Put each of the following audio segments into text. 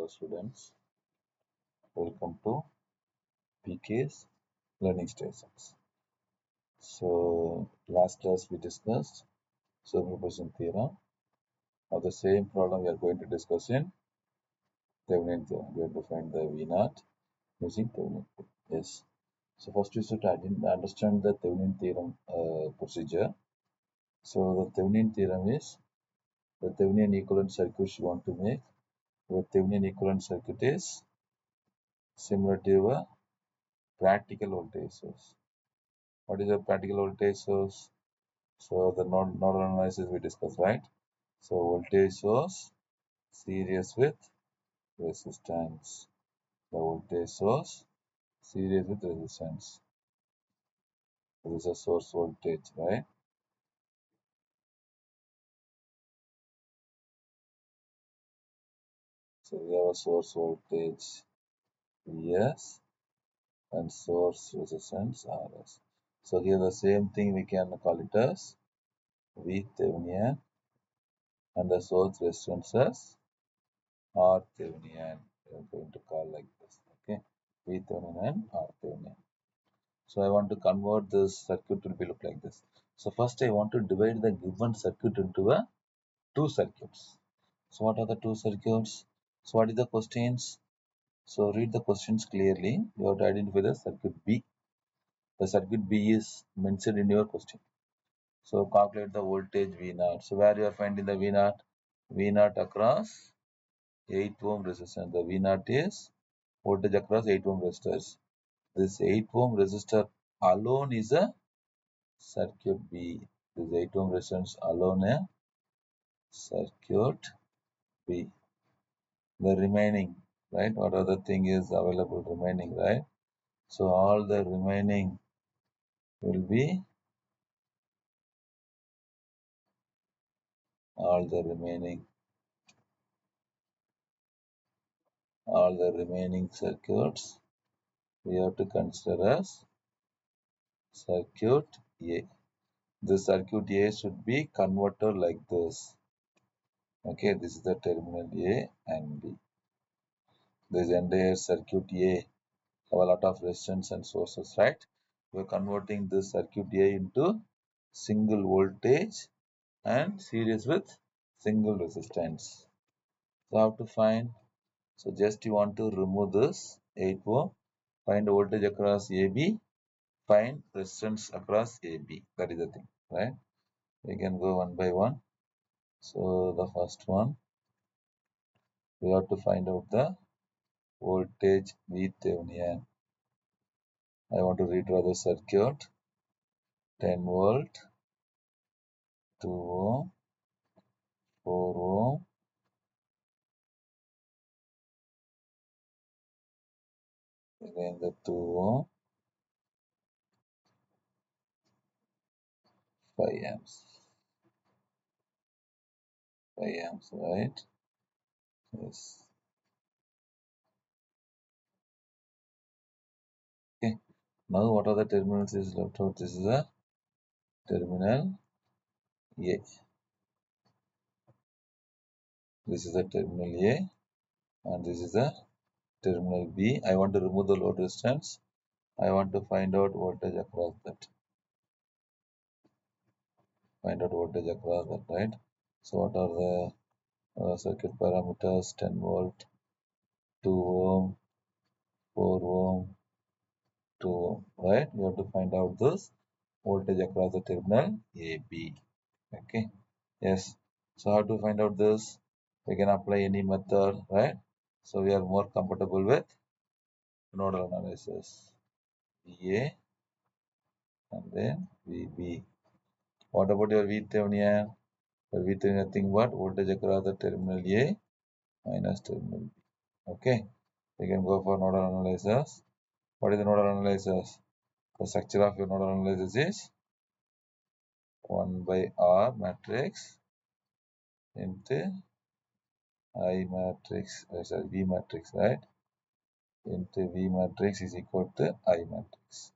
Hello students, welcome to PK's learning stations. So last class we discussed superposition theorem. Now the same problem we are going to discuss in Thevenin theorem. We have to find the V naught using Thevenin theorem. Yes. So first we should understand the Thevenin theorem procedure. So the Thevenin theorem is the Thevenin equivalent circuit you want to make. The Thevenin equivalent circuit is similar to a practical voltage source. What is a practical voltage source? So the nodal analysis we discussed, right? So voltage source series with resistance. The voltage source series with resistance. This is a source voltage, right? So we have a source voltage Vs and source resistance Rs. So here the same thing we can call it as V Thevenin and the source resistance as R Thevenin. We are going to call like this. Okay. V Thevenin and R Thevenin. So I want to convert this circuit to look like this. So first I want to divide the given circuit into two circuits. So what are the two circuits? So what is the questions? So read the questions clearly. You have to identify the circuit B. The circuit B is mentioned in your question. So calculate the voltage V naught. So where you are finding the V naught? V naught across 8 ohm resistance. The V naught is voltage across 8 ohm resistors. This 8 ohm resistor alone is a circuit B. This 8 ohm resistance alone a circuit B. The remaining, right? What other thing is available remaining, right? So all the remaining will be all the remaining circuits we have to consider as circuit A. The circuit A should be converted like this. Okay, this is the terminal A and B. This entire circuit A have a lot of resistance and sources, right? We are converting this circuit A into single voltage and series with single resistance. So how to find? So just you want to remove this 8 ohm, find voltage across AB, find resistance across AB. That is the thing, right? We can go one by one. So the first one, we have to find out the voltage VThevenin. I want to redraw the circuit. 10 volt, 2 ohm, 4 ohm, again the 2 ohm, 5 amps. 5 amps, right? Yes. Okay. Now what are the terminals is left out? This is a terminal A. This is a terminal A and this is a terminal B. I want to remove the load resistance. I want to find out voltage across that. Find out voltage across that, right? So what are the circuit parameters? 10 volt, 2 ohm, 4 ohm, 2 ohm, right? You have to find out this voltage across the terminal AB. Okay. Yes. So how to find out this? We can apply any method, right? So we are more comfortable with nodal analysis. VA and then VB. What about your VThevenin? Your VThevenin nothing but voltage across the terminal A minus terminal B. Okay. We can go for nodal analysis. What is the nodal analysis? The structure of your nodal analysis is 1 by R matrix into I matrix, sorry, V matrix, right? Into V matrix is equal to I matrix.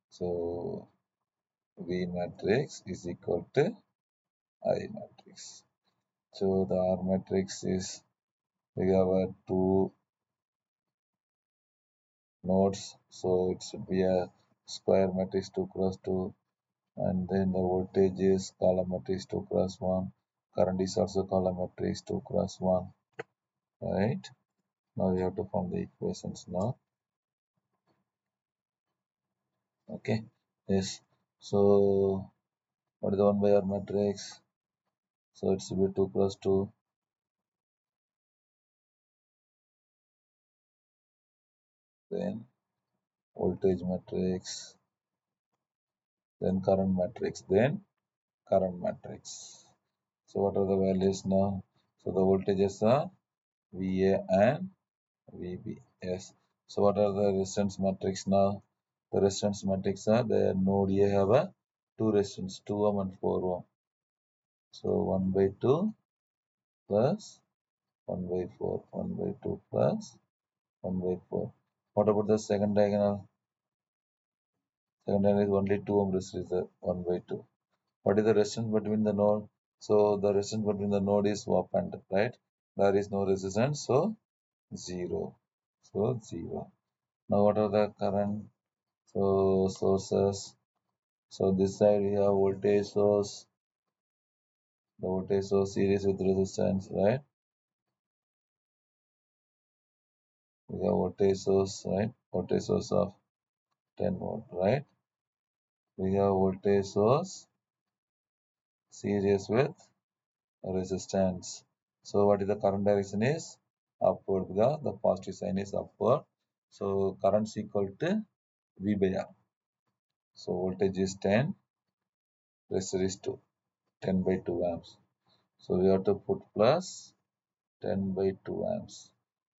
So V matrix is equal to I matrix. So the R matrix is We have two nodes, so it should be a square matrix 2 cross 2, and then the voltage is column matrix 2 cross 1. Current is also column matrix 2 cross 1. Right? Now we have to form the equations now. Okay. Yes. So what is the 1 by R matrix? So it should be 2 cross 2. Then voltage matrix. Then current matrix. Then current matrix. So what are the values now? So the voltages are VA and VB. Yes. So what are the resistance matrix now? The resistance matrix are the node A have a two resistance 2 ohm and 4 ohm. So 1 by 2 plus 1 by 4, 1 by 2 plus 1 by 4. What about the second diagonal? Second diagonal is only 2 ohm resistance, 1 by 2. What is the resistance between the node? So the resistance between the node is opened, right? There is no resistance, so 0. So 0. Now what are the current? So sources. So this side we have voltage source. The voltage source series with resistance, right? We have voltage source, right? Voltage source of 10 volt, right? We have voltage source series with resistance. So what is the current direction is upward because the positive sign is upward. So current is equal to V by R. So voltage is 10, resistor is 2, 10 by 2 amps. So we have to put plus 10 by 2 amps.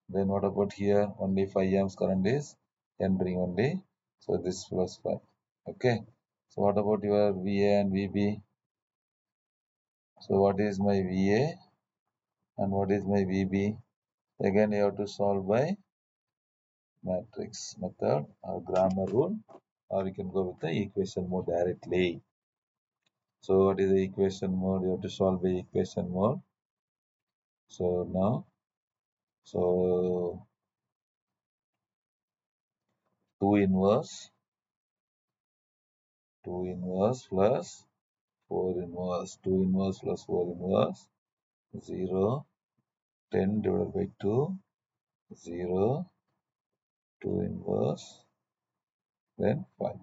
Then what about here? Only 5 amps current is entering only. So this plus 5. Okay. So what about your VA and VB? So what is my VA and what is my VB? Again you have to solve by matrix method or grammar rule, or you can go with the equation mode directly. So what is the equation mode? You have to solve by equation mode. So now, so 2 inverse, 2 inverse plus 4 inverse, 2 inverse plus 4 inverse, 0, 10 divided by 2, 0, 2 inverse, then 5.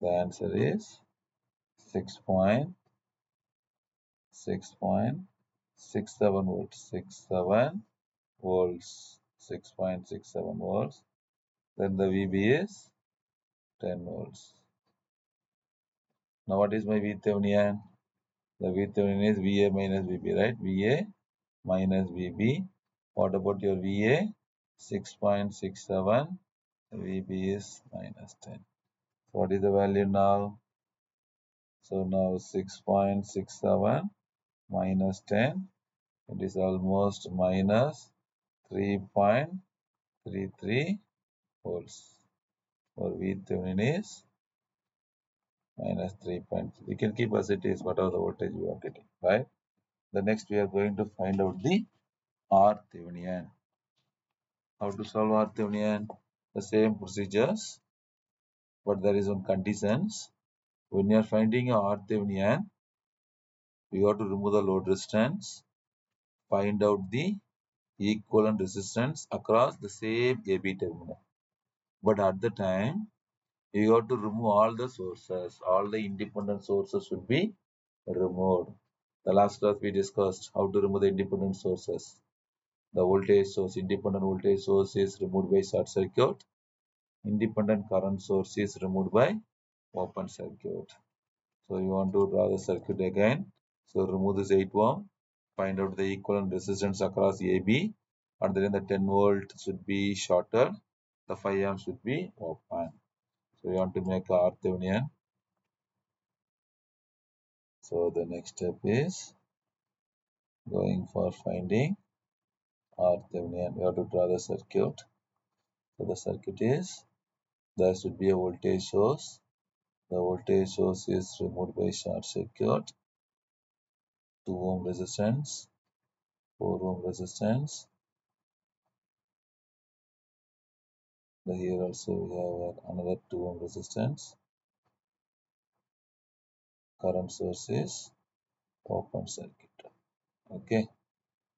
The answer is 6.67 volts, 67 volts, 6.67 volts. Then the VB is 10 volts. Now what is my VThevenin? The VThevenin is VA minus VB, right? VA minus VB. What about your VA? 6.67. VB is minus 10. So what is the value now? So now 6.67 minus 10. It is almost minus 3.33 volts. Or VThevenin is minus 3.3. You can keep as it is, whatever the voltage you are getting, right? The next we are going to find out the R Thevenin. How to solve R Thevenin? The same procedures, but there is one conditions. When you are finding a R Thevenin, you have to remove the load resistance, find out the equivalent resistance across the same AB terminal. But at the time, you have to remove all the sources. All the independent sources should be removed. The last class we discussed how to remove the independent sources. The voltage source, independent voltage source is removed by short circuit. Independent current source is removed by open circuit. So you want to draw the circuit again. So remove this 8 ohm. Find out the equivalent resistance across AB. And then the 10 volt should be shorted. The 5 amps should be open. So you want to make R Thevenin. So the next step is going for finding R Thevenin. We have to draw the circuit. So the circuit is, there should be a voltage source. The voltage source is removed by short circuit. 2 ohm resistance. 4 ohm resistance. Here also we have another 2 ohm resistance. Current source is open circuit. Okay,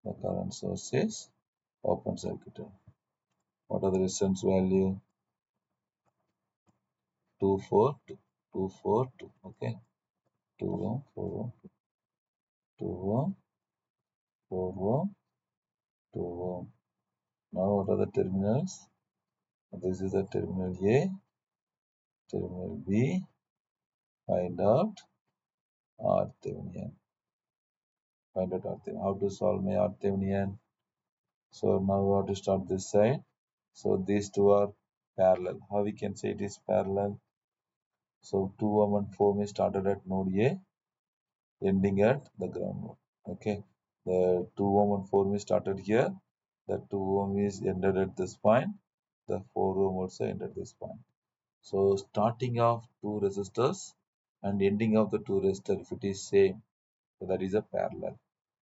the current source is open circuit. What are the resistance value? 242. 242. Okay, 2 ohm, 4 ohm, 2 ohm, 4 ohm, 2 ohm. Now what are the terminals? This is the terminal A, terminal B. Find out RThevenin. Find out RThevenin. How to solve my RThevenin? So now we have to start this side. So these two are parallel. How we can say it is parallel? So 2 ohm and 4 ohm is started at node A, ending at the ground node. Okay. The 2 ohm and 4 ohm is started here. The 2 ohm is ended at this point. The 4 ohm also ended this point. So starting of two resistors and ending of the two resistors, if it is same, so that is a parallel.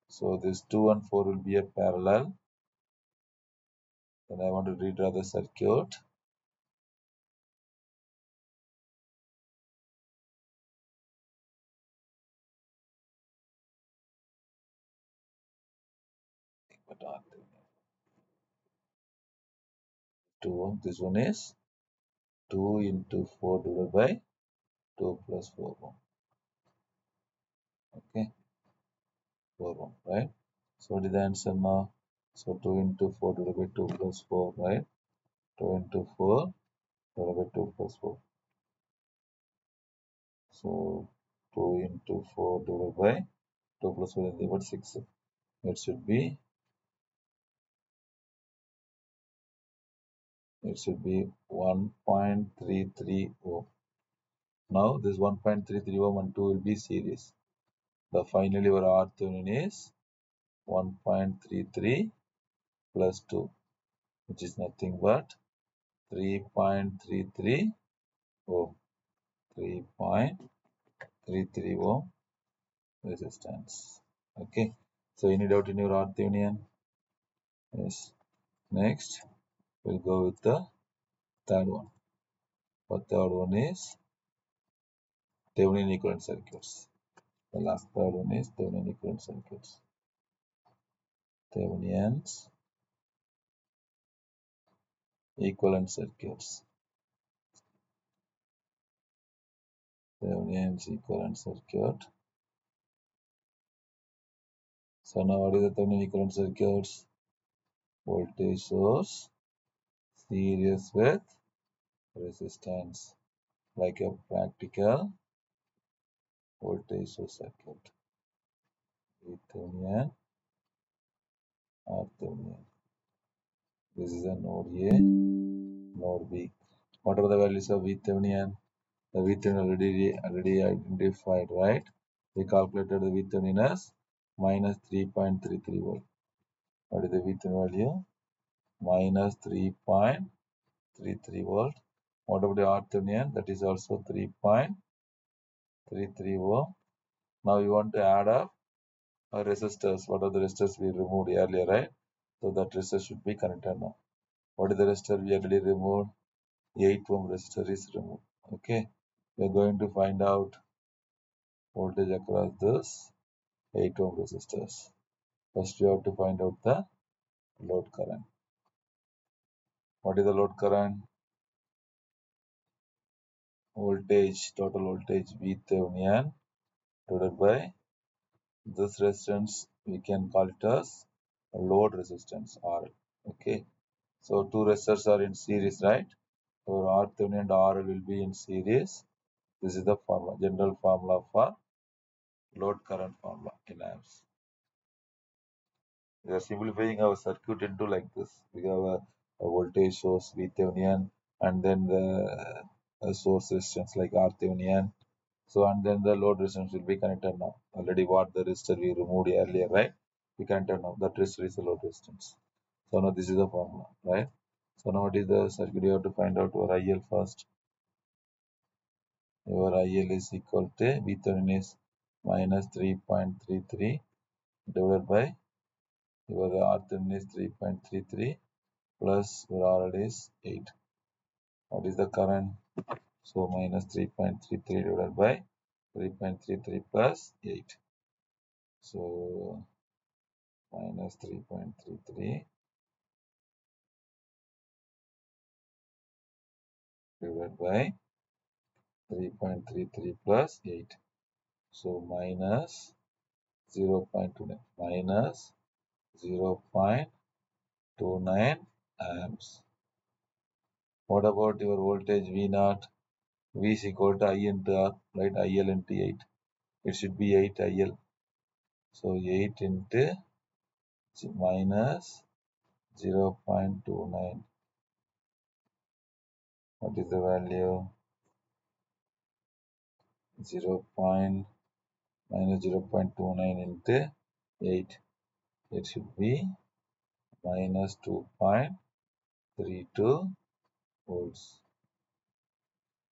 So this 2 and 4 will be a parallel. Then I want to redraw the circuit. But 2 ohm, this one is 2 into 4 divided by 2 plus 4 ohm. Okay, 4 ohm, right? So what is the answer now? So 2 into 4 divided by 2 plus 4, right? 2 into 4 divided by 2 plus 4. So 2 into 4 divided by 2 plus 4 is equal to 6. It should be 1.33 ohm. Now this 1.33 ohm and 2 will be series. The finally our RThevenin is 1.33 plus 2, which is nothing but 3.33 ohm. 3.33 ohm resistance. Okay. So any doubt in your RThevenin? Yes. Next, we'll go with the third one. The third one is Thevenin equivalent circuits. The last third one is Thevenin equivalent circuits. Thevenin's equivalent circuits. Thevenin's equivalent circuit. So now what is the Thevenin equivalent circuits? Voltage source series with resistance, like a practical voltage source circuit. Thevenin, RThevenin. This is a node A, node B. What are the values of VThevenin? The VThevenin already identified, right? We calculated the VThevenin as minus 3.33 volt. What is the VThevenin value? Minus 3.33 volt. What about the RThevenin? That is also 3.33 ohm. Now we want to add up our resistors. What are the resistors we removed earlier, right? So that resistor should be connected now. What is the resistor we already removed? 8 ohm resistor is removed. Okay. We are going to find out voltage across this 8 ohm resistors. First, we have to find out the load current. What is the load current? Voltage, total voltage VThevenin divided by this resistance. We can call it as load resistance RL. Okay. So two resistors are in series, right? So RThevenin and RL will be in series. This is the formula, general formula for load current formula in amps. We are simplifying our circuit into like this. We have a voltage source VThevenin and then the source resistance like RThevenin. So and then the load resistance will be connected now. Already what the resistor we removed earlier, right? We connected now. That resistor is the load resistance. So now this is the formula, right? So now what is the circuit? You have to find out your IL first. Your IL is equal to VThevenin is minus 3.33 divided by Your R10 is 3.33 plus your RL is 8. What is the current? So minus 3.33 divided by 3.33 plus 8. So minus 3.33 divided by 3.33 plus 8. So minus 0.29 minus 0.29 amps. What about your voltage V naught? V is equal to I into R, right? IL into 8. It should be 8 IL. So 8 into minus 0.29. What is the value? 0. Minus 0.29 into 8. It should be minus 2.32 volts.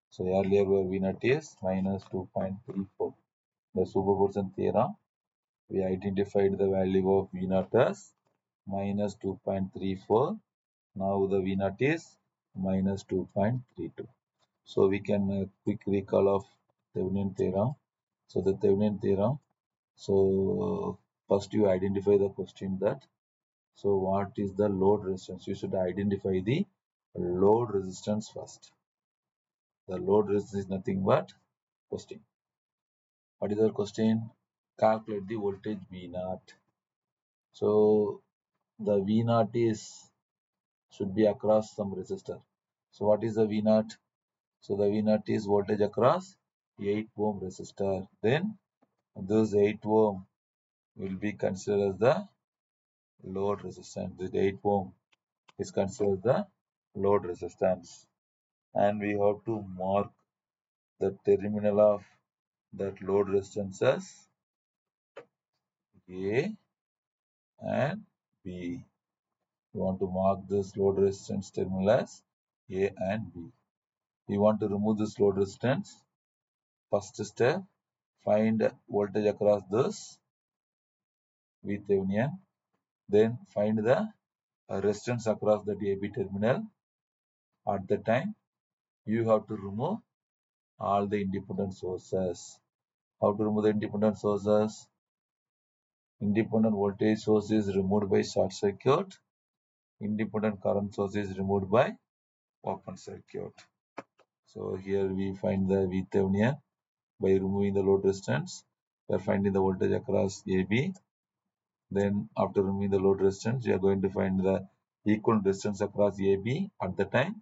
So earlier where V naught is minus 2.34. The superposition theorem, we identified the value of V naught as minus 2.34. Now the V naught is minus 2.32. So we can quick recall of Thevenin theorem. So the Thevenin theorem. So first you identify the question that. So what is the load resistance? You should identify the load resistance first. The load resistance is nothing but question. What is our question? Calculate the voltage V naught. So the V naught is should be across some resistor. So what is the V naught? So the V naught is voltage across 8 ohm resistor. Then this 8 ohm will be considered as the load resistance. This 8 ohm is considered the load resistance. And we have to mark the terminal of that load resistance as A and B. We want to mark this load resistance terminal as A and B. We want to remove this load resistance. First step, find voltage across this Thevenin. Then find the resistance across the AB terminal. At the time, you have to remove all the independent sources. How to remove the independent sources? Independent voltage source is removed by short circuit. Independent current source is removed by open circuit. So here we find the Thevenin by removing the load resistance. We are finding the voltage across AB. Then after removing the load resistance, we are going to find the equivalent resistance across AB. At the time,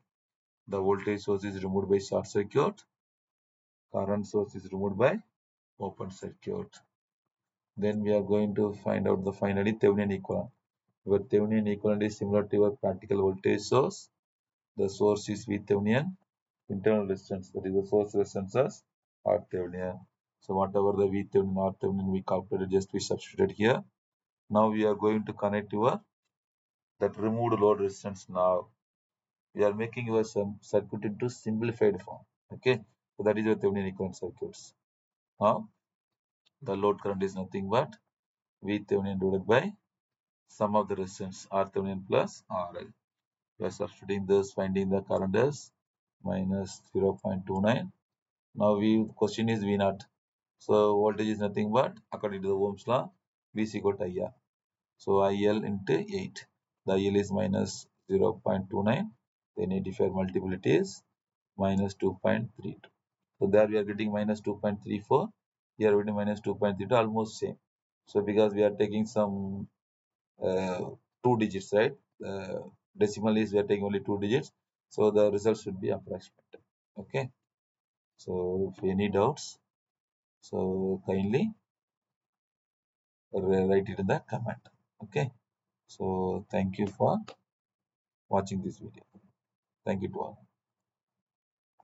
the voltage source is removed by short circuit. Current source is removed by open circuit. Then we are going to find out the finally Thevenin equivalent. Your Thevenin equivalent is similar to your practical voltage source. The source is Thevenin. Internal resistance, that is the source resistance R Thevenin. So whatever the Thevenin, R Thevenin we calculated, just we substituted here. Now we are going to connect your that removed load resistance. Now we are making your circuit into simplified form. Okay, so that is your Thevenin equivalent circuits. Now the load current is nothing but Thevenin divided by sum of the resistance R Thevenin plus RL. We are substituting this, finding the current as minus 0.29. Now question is V naught. So voltage is nothing but according to the Ohm's law, V is equal to IR. So IL into 8. The IL is minus 0.29. Then 85 multiplication is minus 2.32. So there we are getting minus 2.34. Here we are getting minus 2.32, almost same. So because we are taking some 2 digits, right? Decimal is we are taking only 2 digits. So the result should be approximate. Okay. So if any doubts, so kindly write it in the comment. Okay. So thank you for watching this video. Thank you to all.